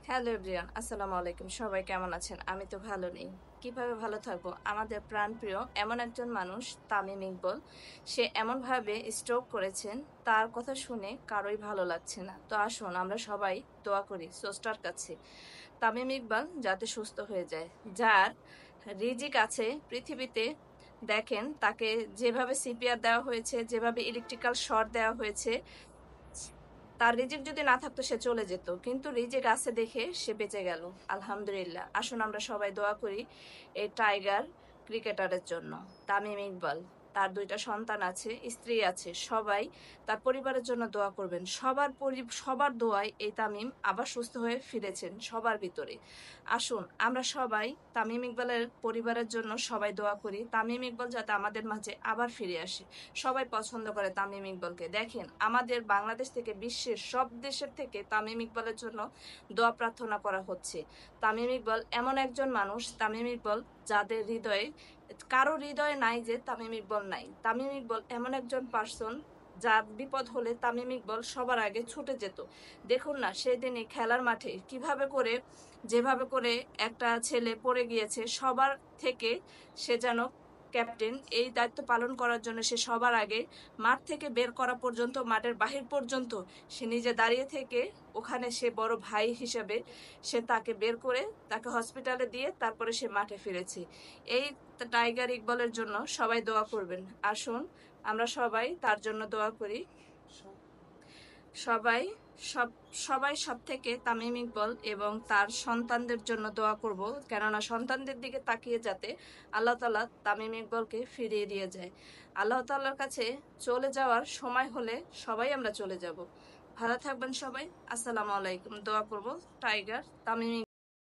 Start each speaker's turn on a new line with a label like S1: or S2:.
S1: Hello everyone, আসসালামু আলাইকুম। সবাই কেমন আছেন? আমি তো ভালো নেই। কিভাবে ভালো থাকবো? আমাদের প্রাণপ্রিয় এমন একজন মানুষ তামিম ইকবল, সে এমনভাবে স্ট্রোক করেছেন, তার কথা শুনে কারোই ভালো লাগছে না। তো আসুন আমরা সবাই দোয়া করি স্রষ্টার কাছে তামিম ইকবাল যাতে সুস্থ হয়ে যায়। যার রিজিক আছে পৃথিবীতে, দেখেন তাকে যেভাবে সিপিআর দেওয়া হয়েছে, যেভাবে ইলেকট্রিক্যাল শর্ট দেওয়া হয়েছে, তার রিজিক যদি না থাকতো সে চলে যেত, কিন্তু রিজিক আছে দেখে সে বেঁচে গেল। আলহামদুলিল্লাহ। আসুন আমরা সবাই দোয়া করি এই টাইগার ক্রিকেটারের জন্য, তামিম ইকবাল। তার দুইটা সন্তান আছে, স্ত্রী আছে, সবাই তার পরিবারের জন্য দোয়া করবেন। সবার দোয়ায় এই তামিম আবার সুস্থ হয়ে ফিরেছেন সবার ভিতরে। আসুন আমরা সবাই তামিম ইকবালের পরিবারের জন্য সবাই দোয়া করি, তামিম ইকবাল যাতে আমাদের মাঝে আবার ফিরে আসে। সবাই পছন্দ করে তামিম ইকবালকে। দেখেন আমাদের বাংলাদেশ থেকে বিশ্বের সব দেশের থেকে তামিম ইকবালের জন্য দোয়া প্রার্থনা করা হচ্ছে। তামিম ইকবাল এমন একজন মানুষ, তামিম ইকবাল যাদের হৃদয়ে, কারো হৃদয়ে নাই যে তামিম ইকবাল নাই। তামিম ইকবাল এমন একজন পার্সন যার বিপদ হলে তামিম ইকবাল সবার আগে ছুটে যেত। দেখুন না সেদিনই খেলার মাঠে কিভাবে করে, যেভাবে করে একটা ছেলে পড়ে গিয়েছে, সবার থেকে সে যেন ক্যাপ্টেন, এই দায়িত্ব পালন করার জন্য সে সবার আগে মাঠ থেকে বের করা পর্যন্ত, মাঠের বাহির পর্যন্ত সে নিজে দাঁড়িয়ে থেকে, ওখানে সে বড় ভাই হিসেবে সে তাকে বের করে তাকে হসপিটালে দিয়ে তারপরে সে মাঠে ফিরেছে। এই টাইগার ইকবলের জন্য সবাই দোয়া করবেন। আসুন আমরা সবাই তার জন্য দোয়া করি। সবাই সব সবাই সব থেকে তামিম ইকবল এবং তার সন্তানদের জন্য দোয়া করব, কেননা সন্তানদের দিকে তাকিয়ে যাতে আল্লাহ তাআলা তামিম ইকবলকে ফিরিয়ে দিয়ে যায়। আল্লাহ তাআলার কাছে চলে যাওয়ার সময় হলে সবাই আমরা চলে যাব। ভালো থাকবেন সবাই। আসসালামু আলাইকুম। দোয়া করব টাইগার তামিম